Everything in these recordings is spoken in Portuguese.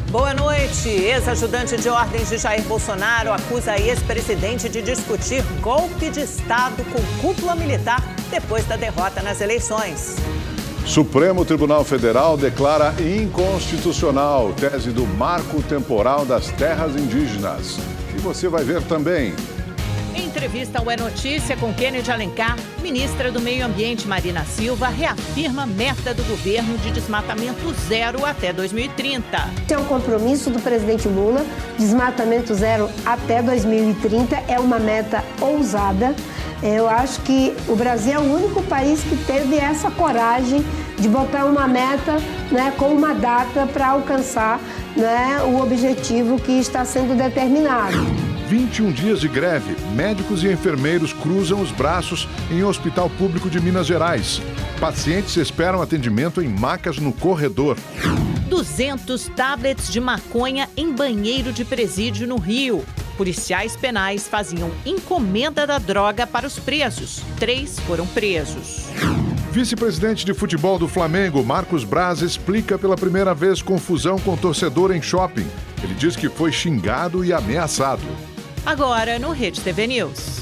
Boa noite. Ex-ajudante de ordens de Jair Bolsonaro acusa ex-presidente de discutir golpe de Estado com cúpula militar depois da derrota nas eleições. Supremo Tribunal Federal declara inconstitucional tese do marco temporal das terras indígenas. E você vai ver também. Em entrevista ao É Notícia com Kennedy Alencar, ministra do Meio Ambiente Marina Silva reafirma a meta do governo de desmatamento zero até 2030. É um compromisso do presidente Lula, desmatamento zero até 2030, é uma meta ousada. Eu acho que o Brasil é o único país que teve essa coragem de botar uma meta, né, com uma data para alcançar, né, o objetivo que está sendo determinado. 21 dias de greve. Médicos e enfermeiros cruzam os braços em um hospital público de Minas Gerais. Pacientes esperam atendimento em macas no corredor. 200 tablets de maconha em banheiro de presídio no Rio. Policiais penais faziam encomenda da droga para os presos. 3 foram presos. Vice-presidente de futebol do Flamengo, Marcos Braz, explica pela primeira vez confusão com torcedor em shopping. Ele diz que foi xingado e ameaçado. Agora no Rede TV News.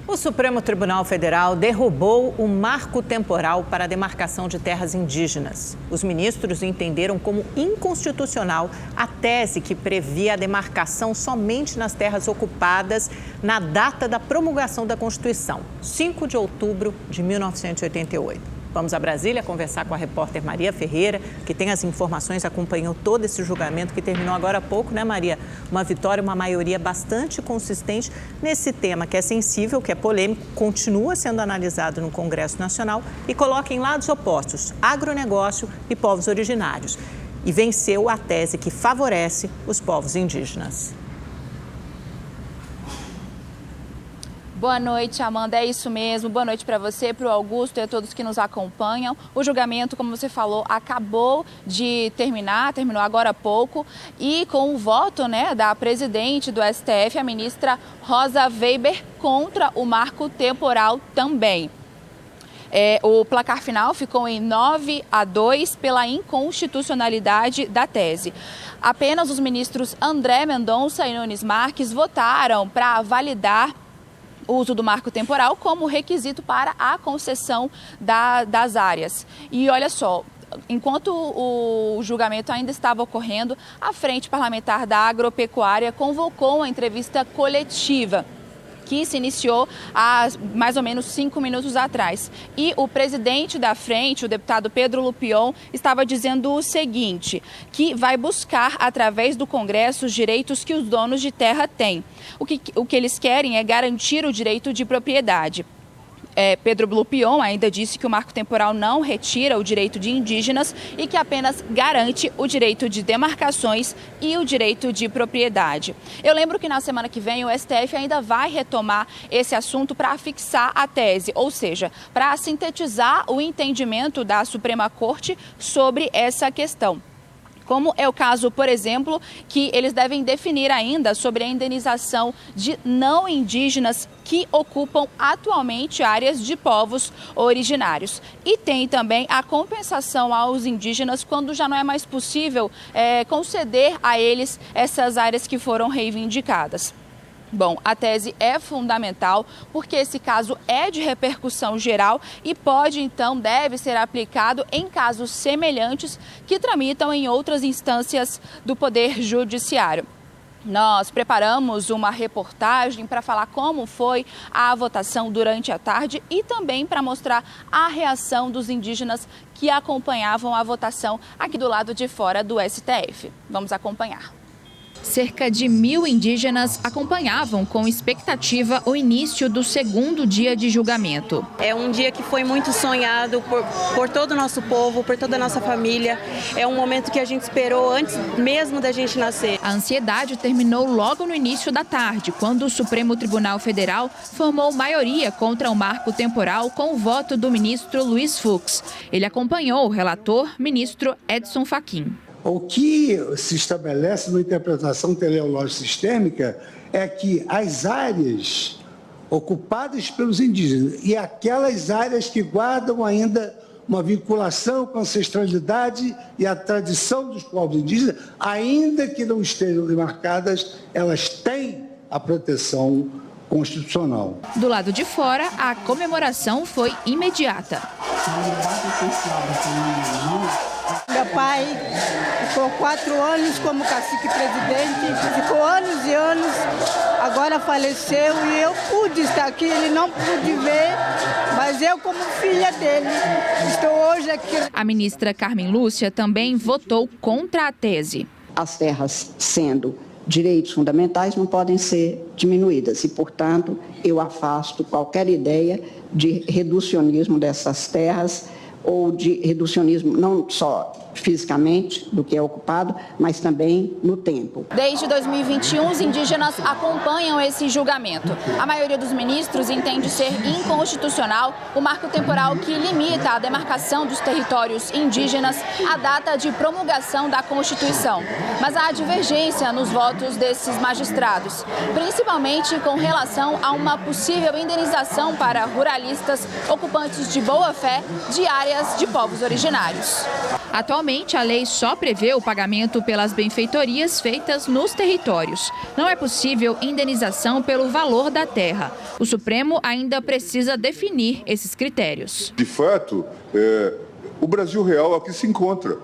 O Supremo Tribunal Federal derrubou o marco temporal para a demarcação de terras indígenas. Os ministros entenderam como inconstitucional a tese que previa a demarcação somente nas terras ocupadas na data da promulgação da Constituição, 5 de outubro de 1988. Vamos a Brasília conversar com a repórter Maria Ferreira, que tem as informações, acompanhou todo esse julgamento que terminou agora há pouco, né, Maria? Uma vitória, uma maioria bastante consistente nesse tema que é sensível, que é polêmico, continua sendo analisado no Congresso Nacional e coloca em lados opostos agronegócio e povos originários. E venceu a tese que favorece os povos indígenas. Boa noite, Amanda. É isso mesmo. Boa noite para você, para o Augusto e a todos que nos acompanham. O julgamento, como você falou, acabou de terminou agora há pouco. E com o voto, da presidente do STF, a ministra Rosa Weber, contra o marco temporal também. O placar final ficou em 9-2 pela inconstitucionalidade da tese. Apenas os ministros André Mendonça e Nunes Marques votaram para validar o uso do marco temporal como requisito para a concessão das áreas. E olha só, enquanto o julgamento ainda estava ocorrendo, a Frente Parlamentar da Agropecuária convocou uma entrevista coletiva que se iniciou há mais ou menos 5 minutos atrás. E o presidente da frente, o deputado Pedro Lupion, estava dizendo o seguinte, que vai buscar, através do Congresso, os direitos que os donos de terra têm. O que eles querem é garantir o direito de propriedade. Pedro Lupion ainda disse que o marco temporal não retira o direito de indígenas e que apenas garante o direito de demarcações e o direito de propriedade. Eu lembro que na semana que vem o STF ainda vai retomar esse assunto para fixar a tese, ou seja, para sintetizar o entendimento da Suprema Corte sobre essa questão. Como é o caso, por exemplo, que eles devem definir ainda sobre a indenização de não indígenas que ocupam atualmente áreas de povos originários. E tem também a compensação aos indígenas quando já não é mais possível conceder a eles essas áreas que foram reivindicadas. Bom, a tese é fundamental porque esse caso é de repercussão geral e deve ser aplicado em casos semelhantes que tramitam em outras instâncias do Poder Judiciário. Nós preparamos uma reportagem para falar como foi a votação durante a tarde e também para mostrar a reação dos indígenas que acompanhavam a votação aqui do lado de fora do STF. Vamos acompanhar. Cerca de 1.000 indígenas acompanhavam com expectativa o início do segundo dia de julgamento. É um dia que foi muito sonhado por todo o nosso povo, por toda a nossa família. É um momento que a gente esperou antes mesmo da gente nascer. A ansiedade terminou logo no início da tarde, quando o Supremo Tribunal Federal formou maioria contra o marco temporal com o voto do ministro Luiz Fux. Ele acompanhou o relator, ministro Edson Fachin. O que se estabelece na interpretação teleológica sistêmica é que as áreas ocupadas pelos indígenas e aquelas áreas que guardam ainda uma vinculação com a ancestralidade e a tradição dos povos indígenas, ainda que não estejam demarcadas, elas têm a proteção constitucional. Do lado de fora, a comemoração foi imediata. Meu pai ficou 4 anos como cacique-presidente, ficou anos e anos, agora faleceu e eu pude estar aqui, ele não pude ver, mas eu, como filha dele, estou hoje aqui. A ministra Carmen Lúcia também votou contra a tese. As terras sendo direitos fundamentais não podem ser diminuídas e, portanto, eu afasto qualquer ideia de reducionismo dessas terras ou de reducionismo não só fisicamente do que é ocupado, mas também no tempo. Desde 2021, os indígenas acompanham esse julgamento. A maioria dos ministros entende ser inconstitucional o marco temporal que limita a demarcação dos territórios indígenas à data de promulgação da Constituição. Mas há divergência nos votos desses magistrados, principalmente com relação a uma possível indenização para ruralistas ocupantes de boa-fé de áreas de povos originários. Atualmente, a lei só prevê o pagamento pelas benfeitorias feitas nos territórios. Não é possível indenização pelo valor da terra. O Supremo ainda precisa definir esses critérios. De fato, o Brasil real aqui se encontra.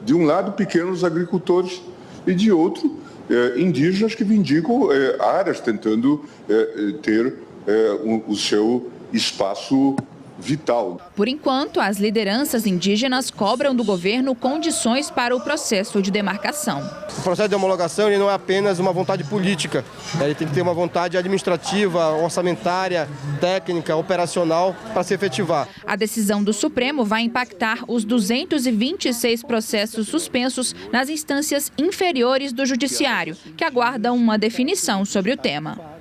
De um lado, pequenos agricultores e de outro, indígenas que vindicam áreas tentando ter o seu espaço vital. Por enquanto, as lideranças indígenas cobram do governo condições para o processo de demarcação. O processo de homologação ele não é apenas uma vontade política, ele tem que ter uma vontade administrativa, orçamentária, técnica, operacional para se efetivar. A decisão do Supremo vai impactar os 226 processos suspensos nas instâncias inferiores do Judiciário, que aguardam uma definição sobre o tema.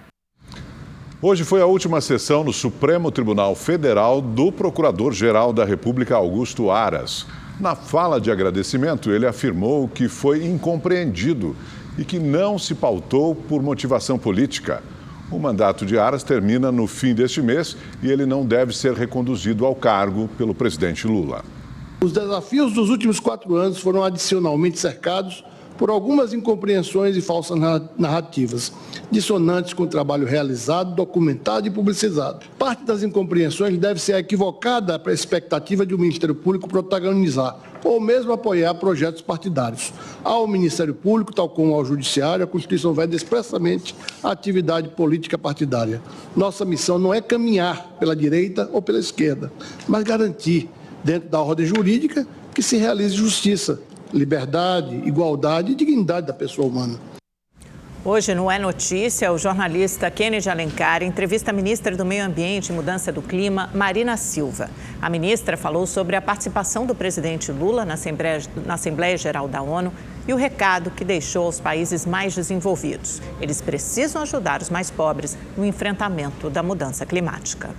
Hoje foi a última sessão no Supremo Tribunal Federal do Procurador-Geral da República, Augusto Aras. Na fala de agradecimento, ele afirmou que foi incompreendido e que não se pautou por motivação política. O mandato de Aras termina no fim deste mês e ele não deve ser reconduzido ao cargo pelo presidente Lula. Os desafios dos últimos 4 anos foram adicionalmente cercados por algumas incompreensões e falsas narrativas, dissonantes com o trabalho realizado, documentado e publicizado. Parte das incompreensões deve ser a equivocada expectativa de o Ministério Público protagonizar ou mesmo apoiar projetos partidários. Ao Ministério Público, tal como ao Judiciário, a Constituição veda expressamente a atividade política partidária. Nossa missão não é caminhar pela direita ou pela esquerda, mas garantir, dentro da ordem jurídica, que se realize justiça, liberdade, igualdade e dignidade da pessoa humana. Hoje no É Notícia, o jornalista Kennedy Alencar entrevista a ministra do Meio Ambiente e Mudança do Clima, Marina Silva. A ministra falou sobre a participação do presidente Lula na Assembleia Geral da ONU e o recado que deixou aos países mais desenvolvidos. Eles precisam ajudar os mais pobres no enfrentamento da mudança climática.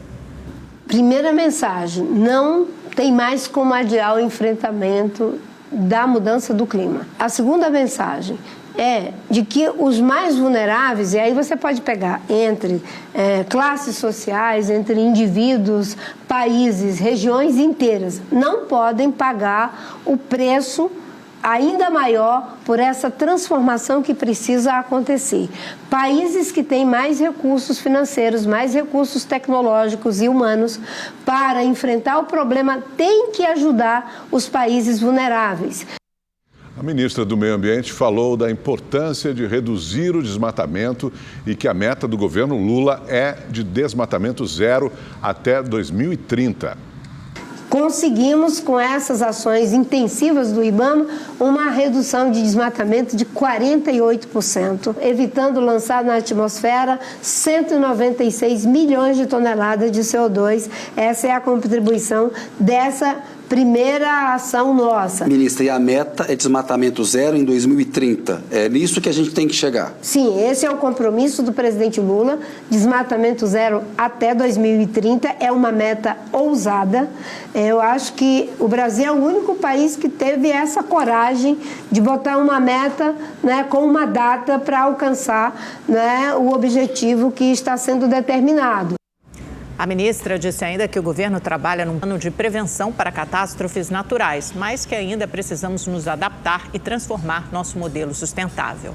Primeira mensagem, não tem mais como adiar o enfrentamento da mudança do clima. A segunda mensagem é de que os mais vulneráveis, e aí você pode pegar entre classes sociais, entre indivíduos, países, regiões inteiras, não podem pagar o preço ainda maior por essa transformação que precisa acontecer. Países que têm mais recursos financeiros, mais recursos tecnológicos e humanos para enfrentar o problema têm que ajudar os países vulneráveis. A ministra do Meio Ambiente falou da importância de reduzir o desmatamento e que a meta do governo Lula é de desmatamento zero até 2030. Conseguimos, com essas ações intensivas do IBAMA, uma redução de desmatamento de 48%, evitando lançar na atmosfera 196 milhões de toneladas de CO2. Essa é a contribuição dessa primeira ação nossa. Ministra, e a meta é desmatamento zero em 2030. É nisso que a gente tem que chegar. Sim, esse é o compromisso do presidente Lula. Desmatamento zero até 2030 é uma meta ousada. Eu acho que o Brasil é o único país que teve essa coragem de botar uma meta, né, com uma data para alcançar, né, o objetivo que está sendo determinado. A ministra disse ainda que o governo trabalha num plano de prevenção para catástrofes naturais, mas que ainda precisamos nos adaptar e transformar nosso modelo sustentável.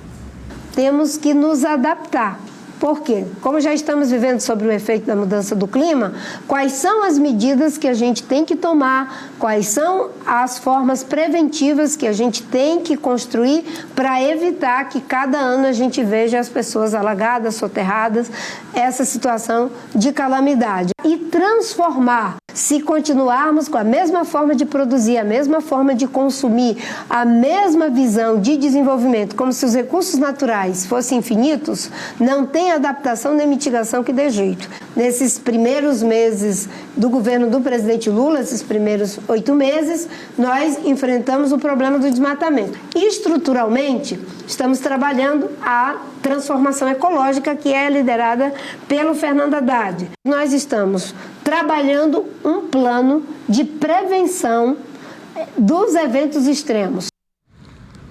Temos que nos adaptar. Por quê? Como já estamos vivendo sobre o efeito da mudança do clima, quais são as medidas que a gente tem que tomar, quais são as formas preventivas que a gente tem que construir para evitar que cada ano a gente veja as pessoas alagadas, soterradas, essa situação de calamidade. E transformar. Se continuarmos com a mesma forma de produzir, a mesma forma de consumir, a mesma visão de desenvolvimento, como se os recursos naturais fossem infinitos, não tem adaptação nem mitigação que dê jeito. Nesses primeiros meses do governo do presidente Lula, esses primeiros 8 meses, nós enfrentamos o problema do desmatamento. Estruturalmente, estamos trabalhando a transformação ecológica que é liderada pelo Fernando Haddad. Nós estamos trabalhando um plano de prevenção dos eventos extremos.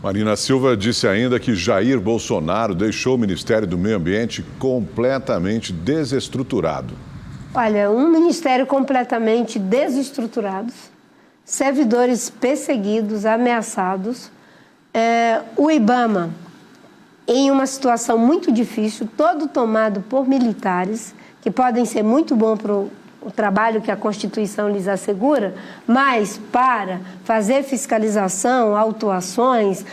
Marina Silva disse ainda que Jair Bolsonaro deixou o Ministério do Meio Ambiente completamente desestruturado. Olha, um ministério completamente desestruturado, servidores perseguidos, ameaçados, o IBAMA em uma situação muito difícil, todo tomado por militares, que podem ser muito bons para o trabalho que a Constituição lhes assegura, mas para fazer fiscalização, autuações,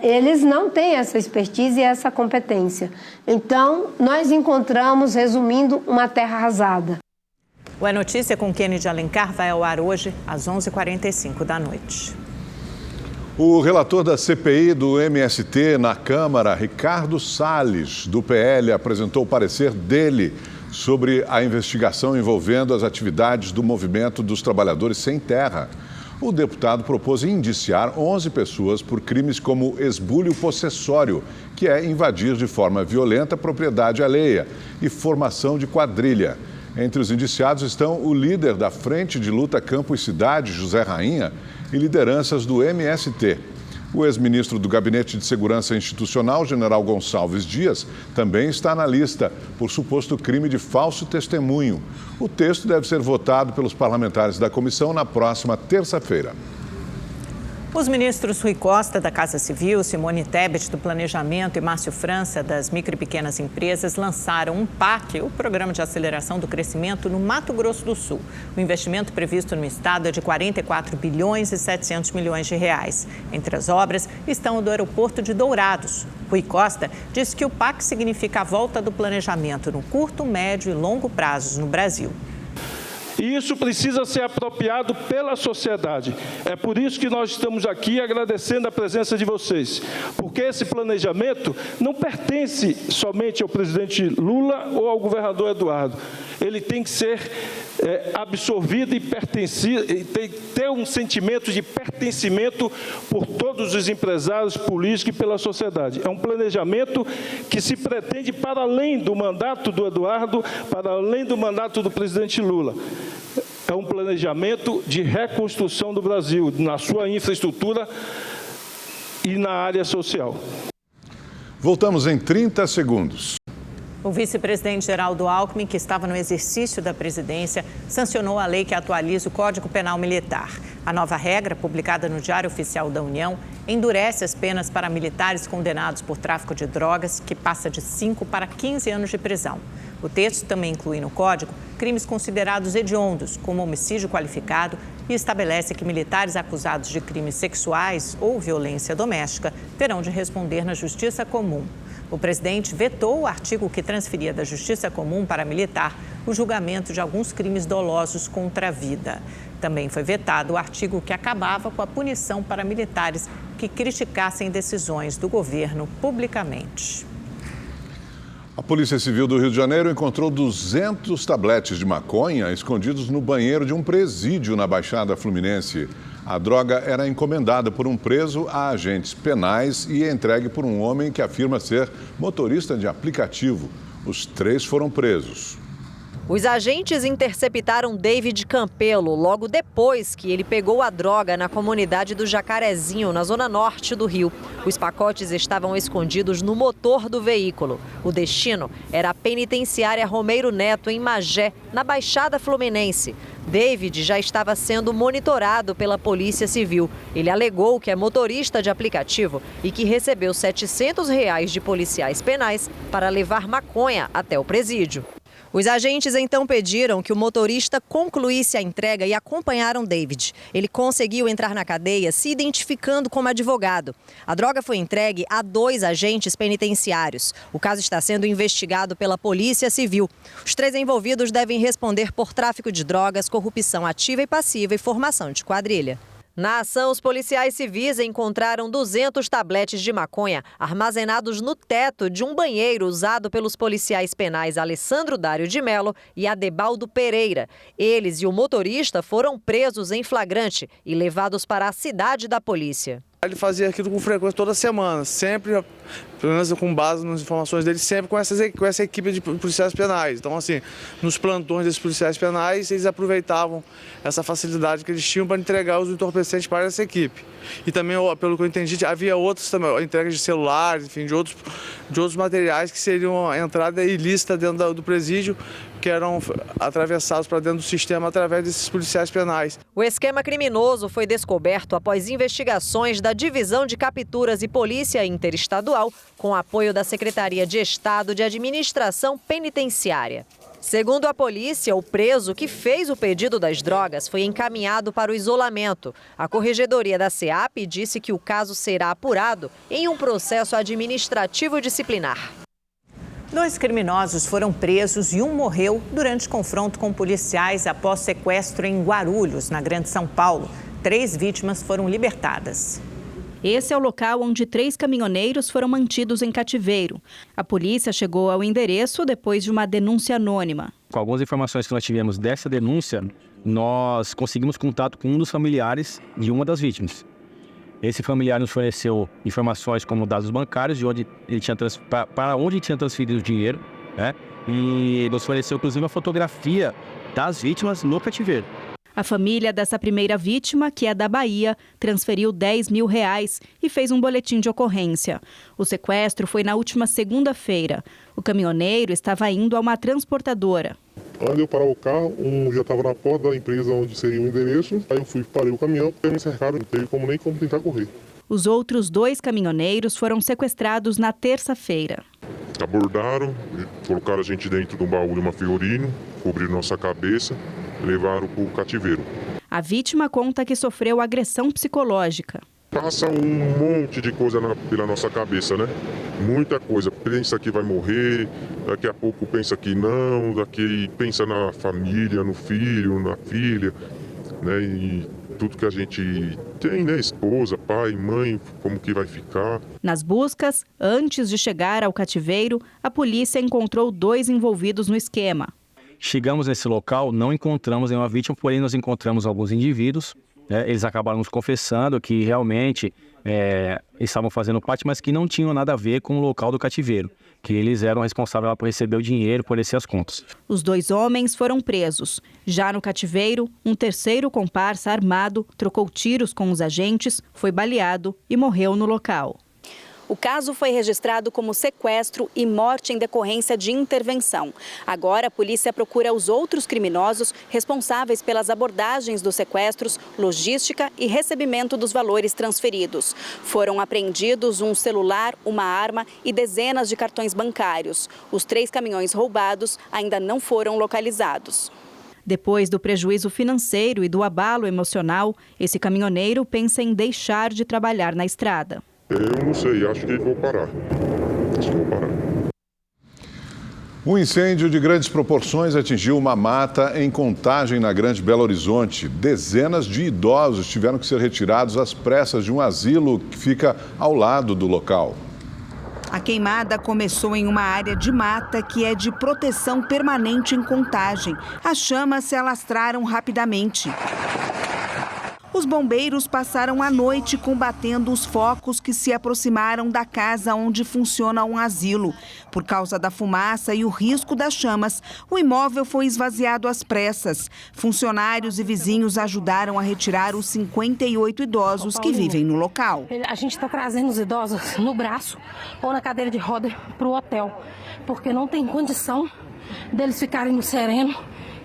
eles não têm essa expertise e essa competência. Então, nós encontramos, resumindo, uma terra arrasada. O É Notícia com Kennedy Alencar vai ao ar hoje às 11h45 da noite. O relator da CPI do MST na Câmara, Ricardo Salles, do PL, apresentou o parecer dele sobre a investigação envolvendo as atividades do Movimento dos Trabalhadores Sem Terra. O deputado propôs indiciar 11 pessoas por crimes como esbulho possessório, que é invadir de forma violenta propriedade alheia, e formação de quadrilha. Entre os indiciados estão o líder da Frente de Luta Campo e Cidade, José Rainha, e lideranças do MST. O ex-ministro do Gabinete de Segurança Institucional, general Gonçalves Dias, também está na lista por suposto crime de falso testemunho. O texto deve ser votado pelos parlamentares da comissão na próxima terça-feira. Os ministros Rui Costa, da Casa Civil, Simone Tebet, do Planejamento, e Márcio França, das Micro e Pequenas Empresas, lançaram um PAC, o Programa de Aceleração do Crescimento, no Mato Grosso do Sul. O investimento previsto no estado é de 44 bilhões e 700 milhões de reais. Entre as obras estão o do aeroporto de Dourados. Rui Costa disse que o PAC significa a volta do planejamento no curto, médio e longo prazos no Brasil. E isso precisa ser apropriado pela sociedade. É por isso que nós estamos aqui agradecendo a presença de vocês, porque esse planejamento não pertence somente ao presidente Lula ou ao governador Eduardo. Ele tem que ser absorvido e ter um sentimento de pertencimento por todos os empresários, políticos e pela sociedade. É um planejamento que se pretende para além do mandato do Eduardo, para além do mandato do presidente Lula. É um planejamento de reconstrução do Brasil, na sua infraestrutura e na área social. Voltamos em 30 segundos. O vice-presidente Geraldo Alckmin, que estava no exercício da presidência, sancionou a lei que atualiza o Código Penal Militar. A nova regra, publicada no Diário Oficial da União, endurece as penas para militares condenados por tráfico de drogas, que passa de 5 para 15 anos de prisão. O texto também inclui no Código crimes considerados hediondos, como homicídio qualificado, e estabelece que militares acusados de crimes sexuais ou violência doméstica terão de responder na Justiça Comum. O presidente vetou o artigo que transferia da Justiça Comum para a militar o julgamento de alguns crimes dolosos contra a vida. Também foi vetado o artigo que acabava com a punição para militares que criticassem decisões do governo publicamente. A Polícia Civil do Rio de Janeiro encontrou 200 tabletes de maconha escondidos no banheiro de um presídio na Baixada Fluminense. A droga era encomendada por um preso a agentes penais e entregue por um homem que afirma ser motorista de aplicativo. Os 3 foram presos. Os agentes interceptaram David Campelo logo depois que ele pegou a droga na comunidade do Jacarezinho, na zona norte do Rio. Os pacotes estavam escondidos no motor do veículo. O destino era a penitenciária Romeiro Neto, em Magé, na Baixada Fluminense. David já estava sendo monitorado pela Polícia Civil. Ele alegou que é motorista de aplicativo e que recebeu R$ 700 de policiais penais para levar maconha até o presídio. Os agentes então pediram que o motorista concluísse a entrega e acompanharam David. Ele conseguiu entrar na cadeia se identificando como advogado. A droga foi entregue a 2 agentes penitenciários. O caso está sendo investigado pela Polícia Civil. Os 3 envolvidos devem responder por tráfico de drogas, corrupção ativa e passiva e formação de quadrilha. Na ação, os policiais civis encontraram 200 tabletes de maconha armazenados no teto de um banheiro usado pelos policiais penais Alessandro Dário de Mello e Adebaldo Pereira. Eles e o motorista foram presos em flagrante e levados para a cidade da polícia. Ele fazia aquilo com frequência toda semana, sempre, pelo menos com base nas informações dele, sempre com essa equipe de policiais penais. Então, assim, nos plantões desses policiais penais, eles aproveitavam essa facilidade que eles tinham para entregar os entorpecentes para essa equipe. E também, pelo que eu entendi, havia outros também, entregas de celulares, enfim, de outros materiais que seriam a entrada ilícita dentro do presídio, que eram atravessados para dentro do sistema através desses policiais penais. O esquema criminoso foi descoberto após investigações da Divisão de Capturas e Polícia Interestadual, com apoio da Secretaria de Estado de Administração Penitenciária. Segundo a polícia, o preso que fez o pedido das drogas foi encaminhado para o isolamento. A Corregedoria da SEAP disse que o caso será apurado em um processo administrativo disciplinar. 2 criminosos foram presos e um morreu durante confronto com policiais após sequestro em Guarulhos, na Grande São Paulo. 3 vítimas foram libertadas. Esse é o local onde 3 caminhoneiros foram mantidos em cativeiro. A polícia chegou ao endereço depois de uma denúncia anônima. Com algumas informações que nós tivemos dessa denúncia, nós conseguimos contato com um dos familiares de uma das vítimas. Esse familiar nos forneceu informações como dados bancários, de onde ele tinha para onde tinha transferido o dinheiro, né? E nos forneceu, inclusive, uma fotografia das vítimas no cativeiro. A família dessa primeira vítima, que é da Bahia, transferiu R$10 mil e fez um boletim de ocorrência. O sequestro foi na última segunda-feira. O caminhoneiro estava indo a uma transportadora. Antes de eu parar o carro, já estava na porta da empresa onde seria o endereço. Aí eu parei o caminhão, porque me cercaram, não teve nem como tentar correr. Os outros 2 caminhoneiros foram sequestrados na terça-feira. Abordaram, colocaram a gente dentro de um baú de uma figurino, cobriram nossa cabeça, levaram para o cativeiro. A vítima conta que sofreu agressão psicológica. Passa um monte de coisa pela nossa cabeça, né? Muita coisa. Pensa que vai morrer, daqui a pouco pensa que não, daqui pensa na família, no filho, na filha, né? E tudo que a gente tem, né? Esposa, pai, mãe, como que vai ficar. Nas buscas, antes de chegar ao cativeiro, a polícia encontrou 2 envolvidos no esquema. Chegamos nesse local, não encontramos nenhuma vítima, porém nós encontramos alguns indivíduos. Eles acabaram nos confessando que realmente estavam fazendo parte, mas que não tinham nada a ver com o local do cativeiro, que eles eram responsáveis por receber o dinheiro, por receber as contas. Os 2 homens foram presos. Já no cativeiro, um terceiro comparsa armado trocou tiros com os agentes, foi baleado e morreu no local. O caso foi registrado como sequestro e morte em decorrência de intervenção. Agora, a polícia procura os outros criminosos responsáveis pelas abordagens dos sequestros, logística e recebimento dos valores transferidos. Foram apreendidos um celular, uma arma e dezenas de cartões bancários. Os 3 caminhões roubados ainda não foram localizados. Depois do prejuízo financeiro e do abalo emocional, esse caminhoneiro pensa em deixar de trabalhar na estrada. Eu não sei, acho que vou parar. Um incêndio de grandes proporções atingiu uma mata em Contagem, na Grande Belo Horizonte. Dezenas de idosos tiveram que ser retirados às pressas de um asilo que fica ao lado do local. A queimada começou em uma área de mata que é de proteção permanente em Contagem. As chamas se alastraram rapidamente. Os bombeiros passaram a noite combatendo os focos que se aproximaram da casa onde funciona um asilo. Por causa da fumaça e o risco das chamas, o imóvel foi esvaziado às pressas. Funcionários e vizinhos ajudaram a retirar os 58 idosos que vivem no local. A gente está trazendo os idosos no braço ou na cadeira de roda para o hotel, porque não tem condição deles ficarem no sereno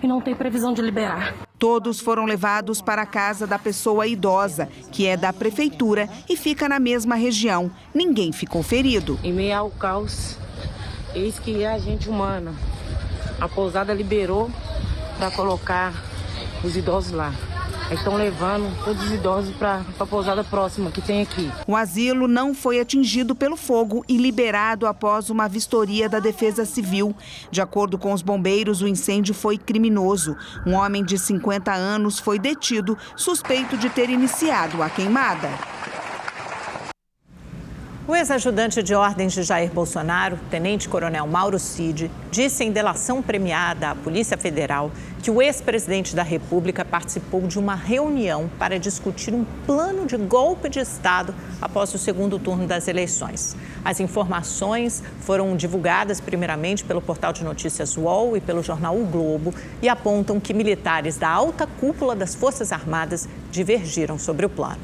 e não tem previsão de liberar. Todos foram levados para a casa da pessoa idosa, que é da prefeitura e fica na mesma região. Ninguém ficou ferido. Em meio ao caos, eis que é a gente humana. A pousada liberou para colocar os idosos lá. Estão levando todos os idosos para a pousada próxima que tem aqui. O asilo não foi atingido pelo fogo e liberado após uma vistoria da Defesa Civil. De acordo com os bombeiros, o incêndio foi criminoso. Um homem de 50 anos foi detido, suspeito de ter iniciado a queimada. O ex-ajudante de ordens de Jair Bolsonaro, tenente-coronel Mauro Cid, disse em delação premiada à Polícia Federal que o ex-presidente da República participou de uma reunião para discutir um plano de golpe de Estado após o segundo turno das eleições. As informações foram divulgadas primeiramente pelo portal de notícias UOL e pelo jornal O Globo e apontam que militares da alta cúpula das Forças Armadas divergiram sobre o plano.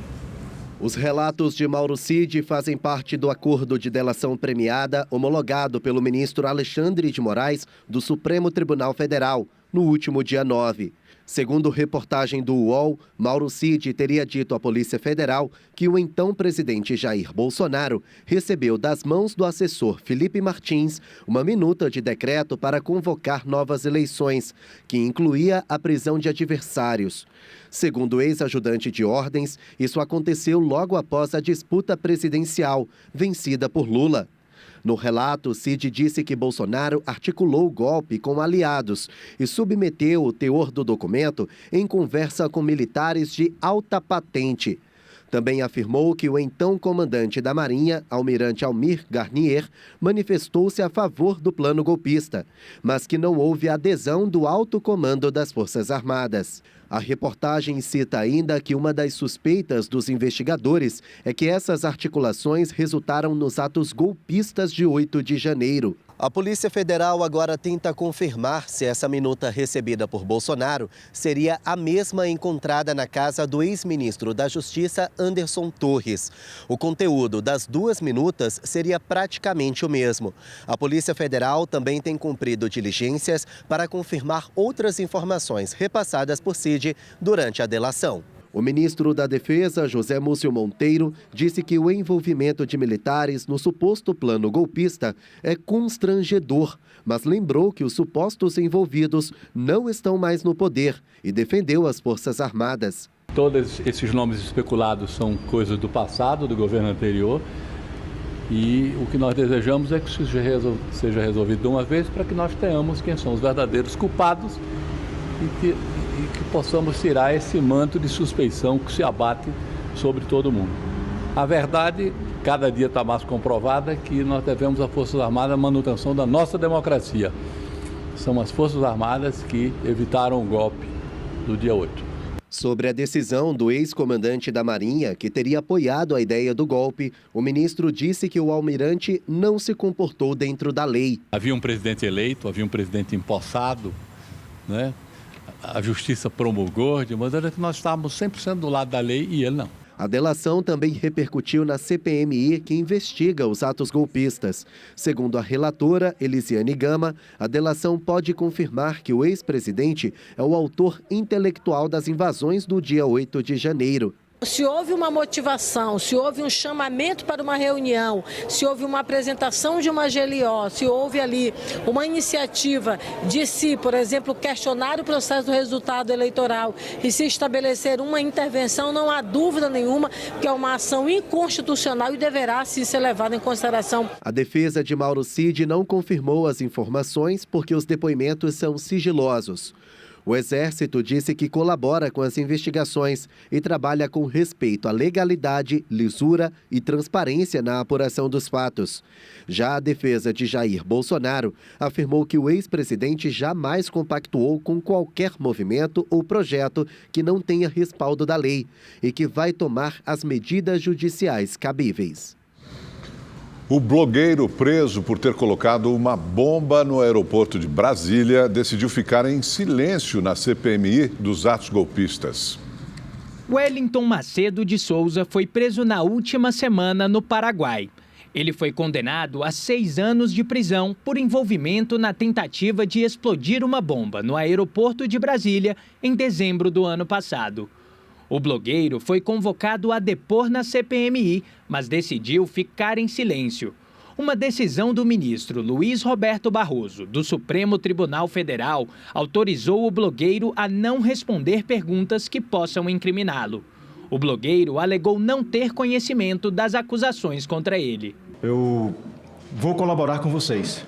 Os relatos de Mauro Cid fazem parte do acordo de delação premiada homologado pelo ministro Alexandre de Moraes do Supremo Tribunal Federal no último dia 9. Segundo reportagem do UOL, Mauro Cid teria dito à Polícia Federal que o então presidente Jair Bolsonaro recebeu das mãos do assessor Felipe Martins uma minuta de decreto para convocar novas eleições, que incluía a prisão de adversários. Segundo o ex-ajudante de ordens, isso aconteceu logo após a disputa presidencial, vencida por Lula. No relato, Cid disse que Bolsonaro articulou o golpe com aliados e submeteu o teor do documento em conversa com militares de alta patente. Também afirmou que o então comandante da Marinha, almirante Almir Garnier, manifestou-se a favor do plano golpista, mas que não houve adesão do alto comando das Forças Armadas. A reportagem cita ainda que uma das suspeitas dos investigadores é que essas articulações resultaram nos atos golpistas de 8 de janeiro. A Polícia Federal agora tenta confirmar se essa minuta recebida por Bolsonaro seria a mesma encontrada na casa do ex-ministro da Justiça, Anderson Torres. O conteúdo das 2 minutas seria praticamente o mesmo. A Polícia Federal também tem cumprido diligências para confirmar outras informações repassadas por Cid durante a delação. O ministro da Defesa, José Múcio Monteiro, disse que o envolvimento de militares no suposto plano golpista é constrangedor, mas lembrou que os supostos envolvidos não estão mais no poder e defendeu as Forças Armadas. Todos esses nomes especulados são coisas do passado, do governo anterior, e o que nós desejamos é que isso seja resolvido de uma vez para que nós tenhamos quem são os verdadeiros culpados e que possamos tirar esse manto de suspeição que se abate sobre todo mundo. A verdade, cada dia está mais comprovada, que nós devemos às Forças Armadas a manutenção da nossa democracia. São as Forças Armadas que evitaram o golpe do dia 8. Sobre a decisão do ex-comandante da Marinha, que teria apoiado a ideia do golpe, o ministro disse que o almirante não se comportou dentro da lei. Havia um presidente eleito, havia um presidente empossado, né? A justiça promulgou, de maneira que nós estávamos 100% do lado da lei e ele não. A delação também repercutiu na CPMI, que investiga os atos golpistas. Segundo a relatora, Elisiane Gama, a delação pode confirmar que o ex-presidente é o autor intelectual das invasões do dia 8 de janeiro. Se houve uma motivação, se houve um chamamento para uma reunião, se houve uma apresentação de uma GLO, se houve ali uma iniciativa de se, por exemplo, questionar o processo do resultado eleitoral e se estabelecer uma intervenção, não há dúvida nenhuma que é uma ação inconstitucional e deverá sim ser levada em consideração. A defesa de Mauro Cid não confirmou as informações porque os depoimentos são sigilosos. O Exército disse que colabora com as investigações e trabalha com respeito à legalidade, lisura e transparência na apuração dos fatos. Já a defesa de Jair Bolsonaro afirmou que o ex-presidente jamais compactuou com qualquer movimento ou projeto que não tenha respaldo da lei e que vai tomar as medidas judiciais cabíveis. O blogueiro preso por ter colocado uma bomba no aeroporto de Brasília decidiu ficar em silêncio na CPMI dos atos golpistas. Wellington Macedo de Souza foi preso na última semana no Paraguai. Ele foi condenado a 6 anos de prisão por envolvimento na tentativa de explodir uma bomba no aeroporto de Brasília em dezembro do ano passado. O blogueiro foi convocado a depor na CPMI, mas decidiu ficar em silêncio. Uma decisão do ministro Luiz Roberto Barroso, do Supremo Tribunal Federal, autorizou o blogueiro a não responder perguntas que possam incriminá-lo. O blogueiro alegou não ter conhecimento das acusações contra ele. Eu vou colaborar com vocês.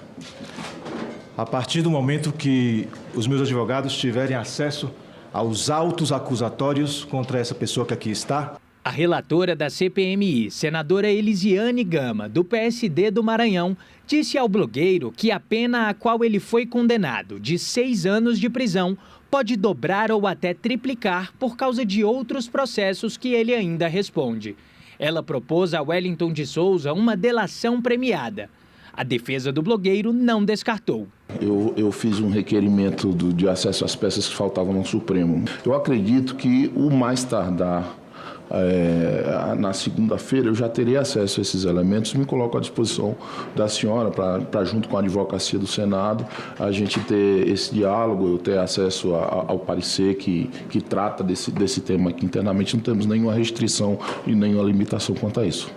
A partir do momento que os meus advogados tiverem acesso aos autos acusatórios contra essa pessoa que aqui está. A relatora da CPMI, senadora Elisiane Gama, do PSD do Maranhão, disse ao blogueiro que a pena a qual ele foi condenado, de 6 anos de prisão, pode dobrar ou até triplicar por causa de outros processos que ele ainda responde. Ela propôs a Wellington de Souza uma delação premiada. A defesa do blogueiro não descartou. Eu fiz um requerimento de acesso às peças que faltavam no Supremo. Eu acredito que o mais tardar na segunda-feira eu já terei acesso a esses elementos. Me coloco à disposição da senhora para junto com a advocacia do Senado, a gente ter esse diálogo, eu ter acesso ao parecer que trata desse tema aqui internamente. Não temos nenhuma restrição e nenhuma limitação quanto a isso.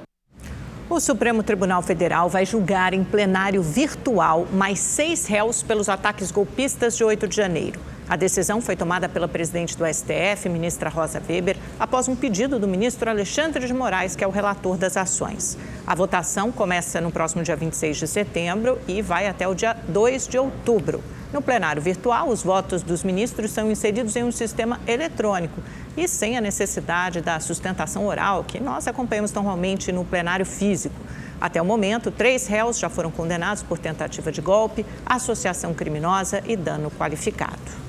O Supremo Tribunal Federal vai julgar em plenário virtual mais 6 réus pelos ataques golpistas de 8 de janeiro. A decisão foi tomada pela presidente do STF, ministra Rosa Weber, após um pedido do ministro Alexandre de Moraes, que é o relator das ações. A votação começa no próximo dia 26 de setembro e vai até o dia 2 de outubro. No plenário virtual, os votos dos ministros são inseridos em um sistema eletrônico e sem a necessidade da sustentação oral, que nós acompanhamos normalmente no plenário físico. Até o momento, 3 réus já foram condenados por tentativa de golpe, associação criminosa e dano qualificado.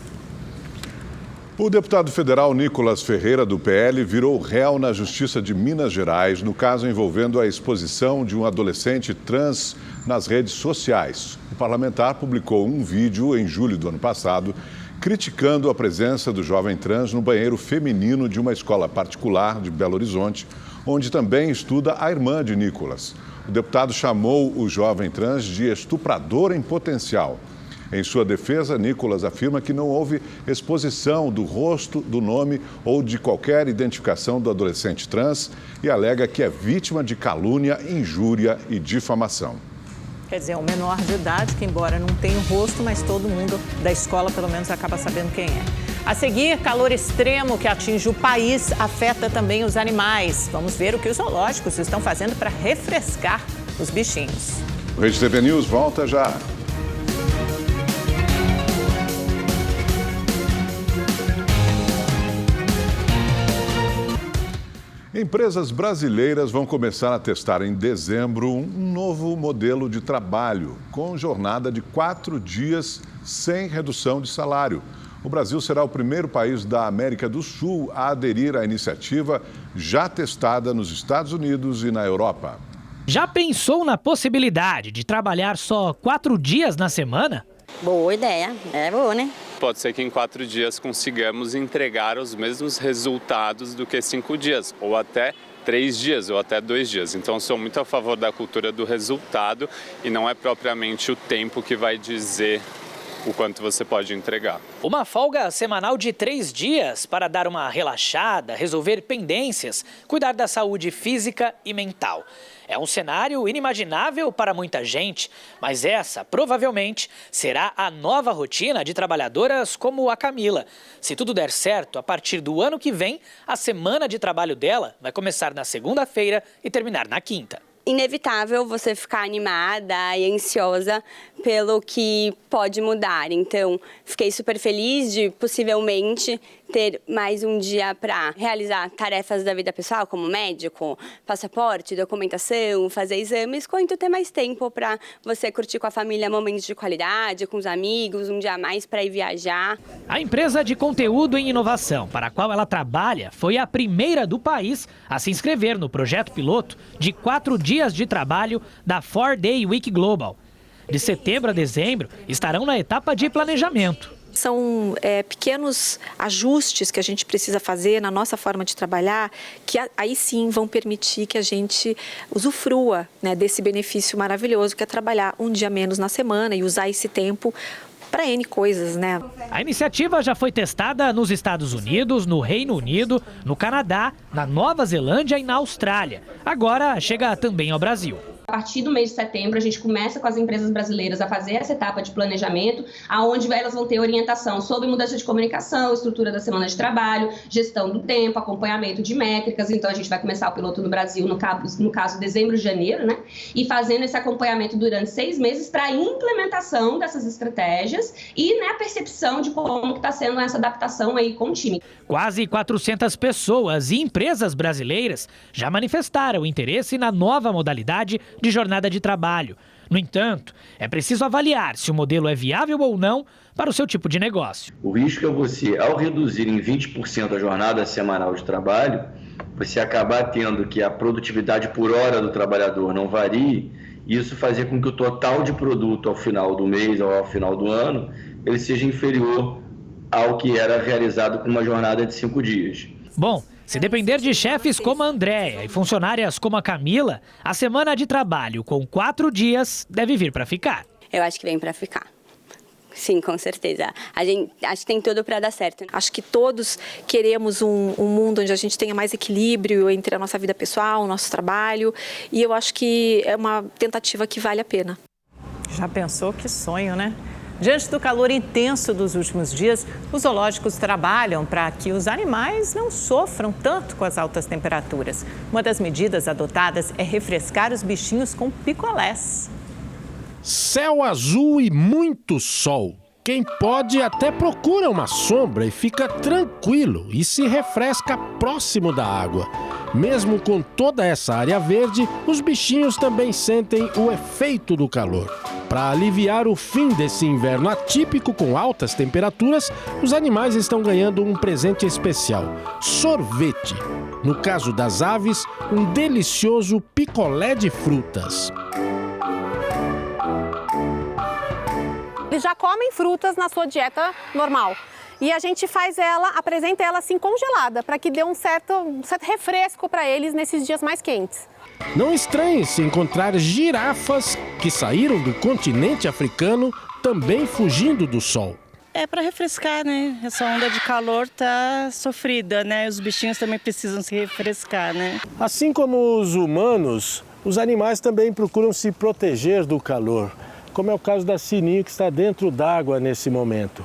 O deputado federal Nicolas Ferreira, do PL, virou réu na Justiça de Minas Gerais no caso envolvendo a exposição de um adolescente trans nas redes sociais. O parlamentar publicou um vídeo em julho do ano passado criticando a presença do jovem trans no banheiro feminino de uma escola particular de Belo Horizonte, onde também estuda a irmã de Nicolas. O deputado chamou o jovem trans de estuprador em potencial. Em sua defesa, Nicolas afirma que não houve exposição do rosto, do nome ou de qualquer identificação do adolescente trans e alega que é vítima de calúnia, injúria e difamação. Quer dizer, é um menor de idade que, embora não tenha o rosto, mas todo mundo da escola, pelo menos, acaba sabendo quem é. A seguir, calor extremo que atinge o país afeta também os animais. Vamos ver o que os zoológicos estão fazendo para refrescar os bichinhos. O Rede TV News volta já. Empresas brasileiras vão começar a testar em dezembro um novo modelo de trabalho, com jornada de 4 dias sem redução de salário. O Brasil será o primeiro país da América do Sul a aderir à iniciativa já testada nos Estados Unidos e na Europa. Já pensou na possibilidade de trabalhar só 4 dias na semana? Boa ideia, é boa, né? Pode ser que em 4 dias consigamos entregar os mesmos resultados do que 5 dias, ou até 3 dias, ou até 2 dias. Então, sou muito a favor da cultura do resultado e não é propriamente o tempo que vai dizer o quanto você pode entregar. Uma folga semanal de 3 dias para dar uma relaxada, resolver pendências, cuidar da saúde física e mental. É um cenário inimaginável para muita gente, mas essa provavelmente será a nova rotina de trabalhadoras como a Camila. Se tudo der certo, a partir do ano que vem, a semana de trabalho dela vai começar na segunda-feira e terminar na quinta. inevitável você ficar animada e ansiosa pelo que pode mudar. Então, fiquei super feliz de possivelmente ter mais um dia para realizar tarefas da vida pessoal, como médico, passaporte, documentação, fazer exames, quanto ter mais tempo para você curtir com a família momentos de qualidade, com os amigos, um dia a mais para ir viajar. A empresa de conteúdo em inovação para a qual ela trabalha foi a primeira do país a se inscrever no projeto piloto de 4 dias de trabalho da 4-Day Week Global. De setembro a dezembro, estarão na etapa de planejamento. São pequenos ajustes que a gente precisa fazer na nossa forma de trabalhar, que aí sim vão permitir que a gente usufrua, né, desse benefício maravilhoso que é trabalhar um dia menos na semana e usar esse tempo para N coisas, né? A iniciativa já foi testada nos Estados Unidos, no Reino Unido, no Canadá, na Nova Zelândia e na Austrália. Agora chega também ao Brasil. A partir do mês de setembro, a gente começa com as empresas brasileiras a fazer essa etapa de planejamento, aonde elas vão ter orientação sobre mudança de comunicação, estrutura da semana de trabalho, gestão do tempo, acompanhamento de métricas. Então, a gente vai começar o piloto no Brasil, no caso, dezembro e janeiro, né? E fazendo esse acompanhamento durante 6 meses para a implementação dessas estratégias e, né, a percepção de como está sendo essa adaptação aí com o time. Quase 400 pessoas e empresas brasileiras já manifestaram interesse na nova modalidade de jornada de trabalho. No entanto, é preciso avaliar se o modelo é viável ou não para o seu tipo de negócio. O risco é você, ao reduzir em 20% a jornada semanal de trabalho, você acabar tendo que a produtividade por hora do trabalhador não varie, e isso fazer com que o total de produto ao final do mês ou ao final do ano, ele seja inferior ao que era realizado com uma jornada de 5 dias. Bom, se depender de chefes como a Andréia e funcionárias como a Camila, a semana de trabalho com 4 dias deve vir para ficar. Eu acho que vem para ficar. Sim, com certeza. Acho que tem tudo para dar certo. Acho que todos queremos um mundo onde a gente tenha mais equilíbrio entre a nossa vida pessoal, o nosso trabalho. E eu acho que é uma tentativa que vale a pena. Já pensou? Que sonho, né? Diante do calor intenso dos últimos dias, os zoológicos trabalham para que os animais não sofram tanto com as altas temperaturas. Uma das medidas adotadas é refrescar os bichinhos com picolés. Céu azul e muito sol. Quem pode até procura uma sombra e fica tranquilo e se refresca próximo da água. Mesmo com toda essa área verde, os bichinhos também sentem o efeito do calor. Para aliviar o fim desse inverno atípico com altas temperaturas, os animais estão ganhando um presente especial: sorvete. No caso das aves, um delicioso picolé de frutas. Eles já comem frutas na sua dieta normal. E a gente apresenta ela assim congelada, para que dê um certo refresco para eles nesses dias mais quentes. Não estranhe se encontrar girafas que saíram do continente africano também fugindo do sol. É para refrescar, né? Essa onda de calor tá sofrida, né? Os bichinhos também precisam se refrescar, né? Assim como os humanos, os animais também procuram se proteger do calor, como é o caso da Sininho, que está dentro d'água nesse momento.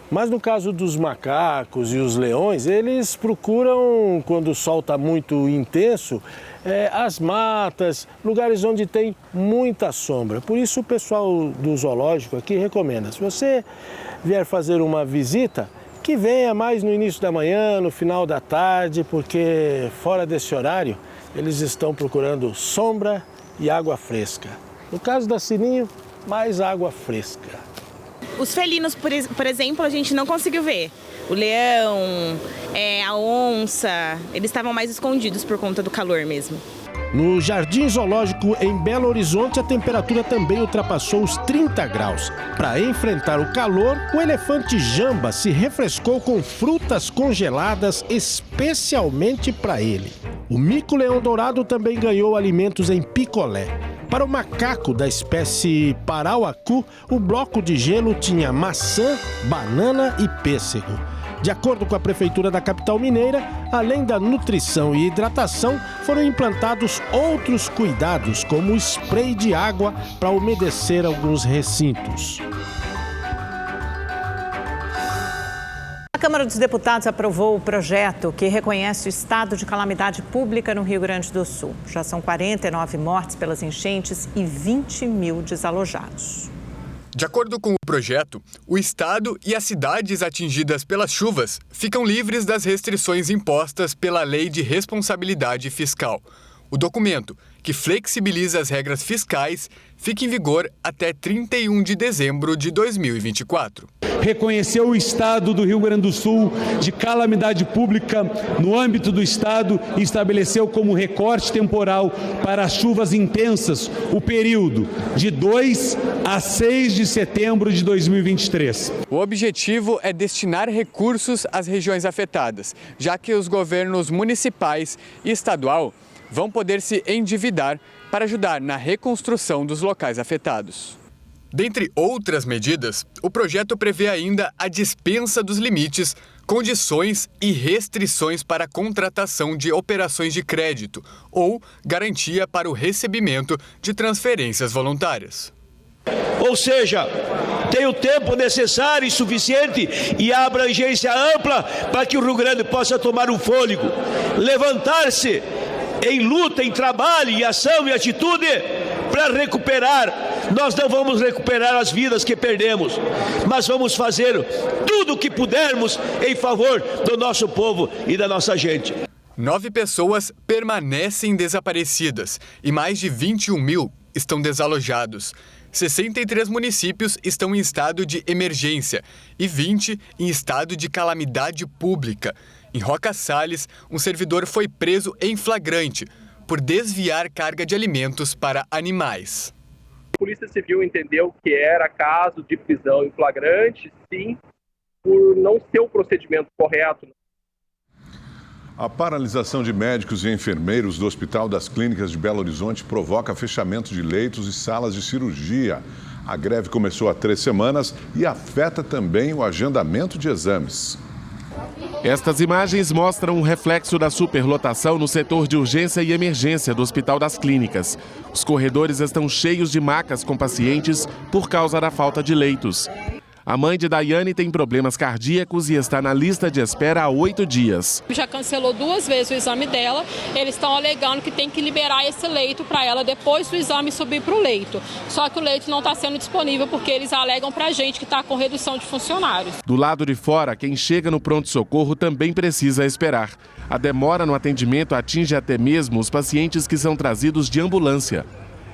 Mas no caso dos macacos e os leões, eles procuram, quando o sol está muito intenso, as matas, lugares onde tem muita sombra. Por isso o pessoal do zoológico aqui recomenda, se você vier fazer uma visita, que venha mais no início da manhã, no final da tarde, porque fora desse horário, eles estão procurando sombra e água fresca. No caso da Sininho, mais água fresca. Os felinos, por exemplo, a gente não conseguiu ver. O leão, a onça, eles estavam mais escondidos por conta do calor mesmo. No Jardim Zoológico em Belo Horizonte, a temperatura também ultrapassou os 30 graus. Para enfrentar o calor, o elefante Jamba se refrescou com frutas congeladas especialmente para ele. O mico-leão dourado também ganhou alimentos em picolé. Para o macaco da espécie Parauacu, o bloco de gelo tinha maçã, banana e pêssego. De acordo com a Prefeitura da capital mineira, além da nutrição e hidratação, foram implantados outros cuidados, como o spray de água para umedecer alguns recintos. Câmara dos Deputados aprovou o projeto que reconhece o estado de calamidade pública no Rio Grande do Sul. Já são 49 mortes pelas enchentes e 20 mil desalojados. De acordo com o projeto, o estado e as cidades atingidas pelas chuvas ficam livres das restrições impostas pela Lei de Responsabilidade Fiscal. O documento, que flexibiliza as regras fiscais, fica em vigor até 31 de dezembro de 2024. Reconheceu o estado do Rio Grande do Sul de calamidade pública no âmbito do estado e estabeleceu como recorte temporal para as chuvas intensas o período de 2 a 6 de setembro de 2023. O objetivo é destinar recursos às regiões afetadas, já que os governos municipais e estadual vão poder se endividar para ajudar na reconstrução dos locais afetados. Dentre outras medidas, o projeto prevê ainda a dispensa dos limites, condições e restrições para a contratação de operações de crédito ou garantia para o recebimento de transferências voluntárias. Ou seja, tem o tempo necessário e suficiente e a abrangência ampla para que o Rio Grande possa tomar um fôlego, levantar-se em luta, em trabalho, em ação e atitude para recuperar. Nós não vamos recuperar as vidas que perdemos, mas vamos fazer tudo o que pudermos em favor do nosso povo e da nossa gente. 9 pessoas permanecem desaparecidas e mais de 21 mil estão desalojados. 63 municípios estão em estado de emergência e 20 em estado de calamidade pública. Em Roca Salles, um servidor foi preso em flagrante por desviar carga de alimentos para animais. A Polícia Civil entendeu que era caso de prisão em flagrante, sim, por não ser o procedimento correto. A paralisação de médicos e enfermeiros do Hospital das Clínicas de Belo Horizonte provoca fechamento de leitos e salas de cirurgia. A greve começou há 3 semanas e afeta também o agendamento de exames. Estas imagens mostram um reflexo da superlotação no setor de urgência e emergência do Hospital das Clínicas. Os corredores estão cheios de macas com pacientes por causa da falta de leitos. A mãe de Daiane tem problemas cardíacos e está na lista de espera há 8 dias. Já cancelou 2 vezes o exame dela. Eles estão alegando que tem que liberar esse leito para ela depois do exame subir para o leito. Só que o leito não está sendo disponível porque eles alegam para a gente que está com redução de funcionários. Do lado de fora, quem chega no pronto-socorro também precisa esperar. A demora no atendimento atinge até mesmo os pacientes que são trazidos de ambulância.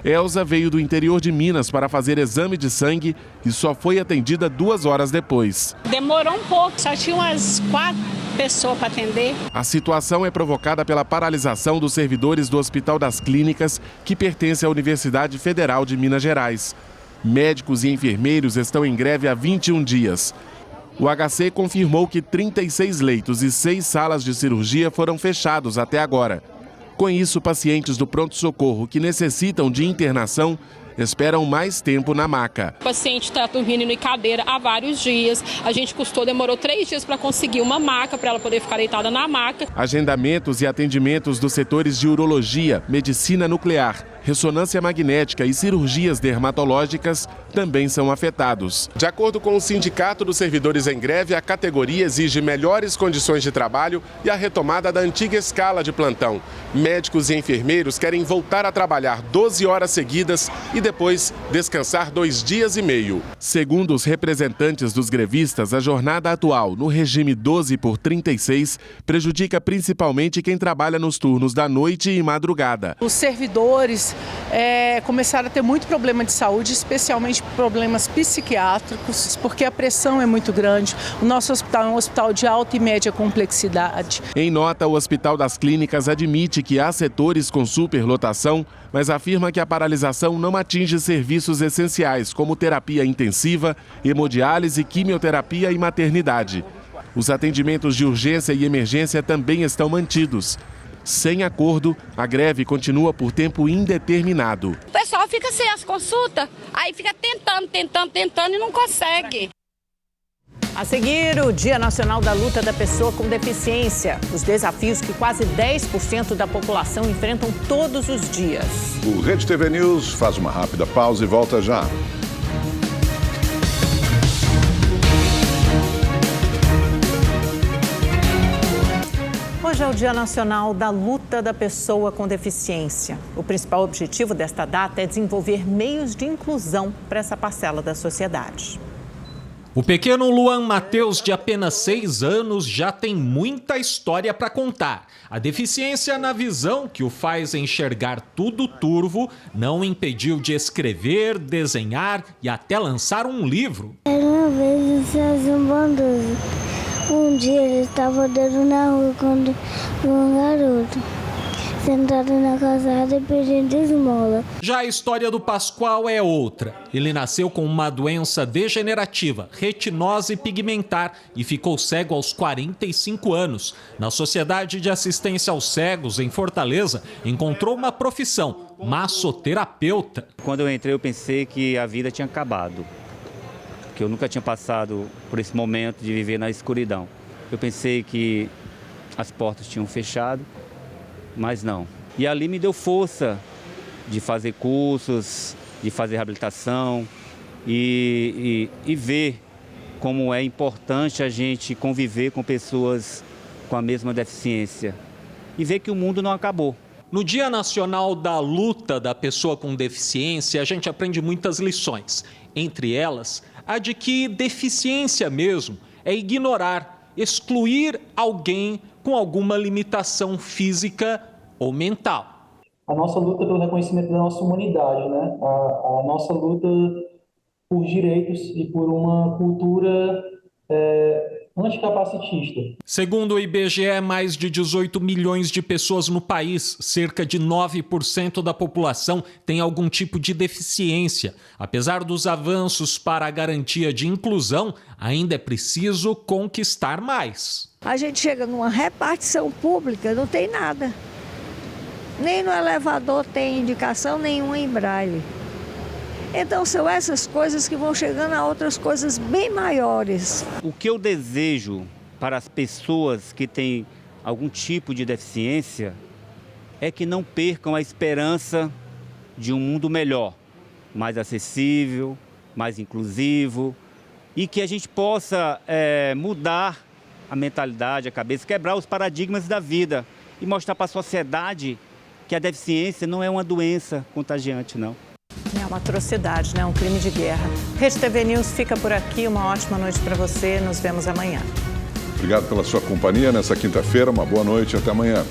Elza veio do interior de Minas para fazer exame de sangue e só foi atendida 2 horas depois. Demorou um pouco, só tinha umas 4 pessoas para atender. A situação é provocada pela paralisação dos servidores do Hospital das Clínicas, que pertence à Universidade Federal de Minas Gerais. Médicos e enfermeiros estão em greve há 21 dias. O HC confirmou que 36 leitos e 6 salas de cirurgia foram fechados até agora. Com isso, pacientes do pronto-socorro que necessitam de internação esperam mais tempo na maca. O paciente está dormindo em cadeira há vários dias. A gente demorou 3 dias para conseguir uma maca, para ela poder ficar deitada na maca. Agendamentos e atendimentos dos setores de urologia, medicina nuclear, ressonância magnética e cirurgias dermatológicas também são afetados. De acordo com o Sindicato dos Servidores em Greve, a categoria exige melhores condições de trabalho e a retomada da antiga escala de plantão. Médicos e enfermeiros querem voltar a trabalhar 12 horas seguidas e depois descansar 2 dias e meio. Segundo os representantes dos grevistas, a jornada atual, no regime 12/36, prejudica principalmente quem trabalha nos turnos da noite e madrugada. Os servidores começaram a ter muito problema de saúde, especialmente problemas psiquiátricos, porque a pressão é muito grande. O nosso hospital é um hospital de alta e média complexidade. Em nota, o Hospital das Clínicas admite que há setores com superlotação, mas afirma que a paralisação não atinge serviços essenciais, como terapia intensiva, hemodiálise, quimioterapia e maternidade. Os atendimentos de urgência e emergência também estão mantidos. Sem acordo, a greve continua por tempo indeterminado. O pessoal fica sem as consultas, aí fica tentando e não consegue. A seguir, o Dia Nacional da Luta da Pessoa com Deficiência. Os desafios que quase 10% da população enfrentam todos os dias. O Rede TV News faz uma rápida pausa e volta já. Hoje é o Dia Nacional da Luta da Pessoa com Deficiência. O principal objetivo desta data é desenvolver meios de inclusão para essa parcela da sociedade. O pequeno Luan Matheus, de apenas 6 anos, já tem muita história para contar. A deficiência na visão, que o faz enxergar tudo turvo, não o impediu de escrever, desenhar e até lançar um livro. Era uma vez um bondoso. Um dia ele estava andando na rua quando um garoto, sentado na calçada e pedindo esmola. Já a história do Pascoal é outra. Ele nasceu com uma doença degenerativa, retinose pigmentar, e ficou cego aos 45 anos. Na Sociedade de Assistência aos Cegos, em Fortaleza, encontrou uma profissão, massoterapeuta. Quando eu entrei, eu pensei que a vida tinha acabado, que eu nunca tinha passado por esse momento de viver na escuridão. Eu pensei que as portas tinham fechado, mas não. E ali me deu força de fazer cursos, de fazer reabilitação e ver como é importante a gente conviver com pessoas com a mesma deficiência e ver que o mundo não acabou. No Dia Nacional da Luta da Pessoa com Deficiência, a gente aprende muitas lições. Entre elas, a de que deficiência mesmo é ignorar, excluir alguém com alguma limitação física ou mental. A nossa luta pelo reconhecimento da nossa humanidade, né? A nossa luta por direitos e por uma cultura anticapacitista. Segundo o IBGE, mais de 18 milhões de pessoas no país, cerca de 9% da população, tem algum tipo de deficiência. Apesar dos avanços para a garantia de inclusão, ainda é preciso conquistar mais. A gente chega numa repartição pública, não tem nada. Nem no elevador tem indicação nenhuma em braille. Então são essas coisas que vão chegando a outras coisas bem maiores. O que eu desejo para as pessoas que têm algum tipo de deficiência é que não percam a esperança de um mundo melhor, mais acessível, mais inclusivo, e que a gente possa mudar a mentalidade, a cabeça, quebrar os paradigmas da vida e mostrar para a sociedade que a deficiência não é uma doença contagiante, não. É uma atrocidade, né? Um crime de guerra. Rede TV News fica por aqui. Uma ótima noite para você. Nos vemos amanhã. Obrigado pela sua companhia nessa quinta-feira. Uma boa noite e até amanhã.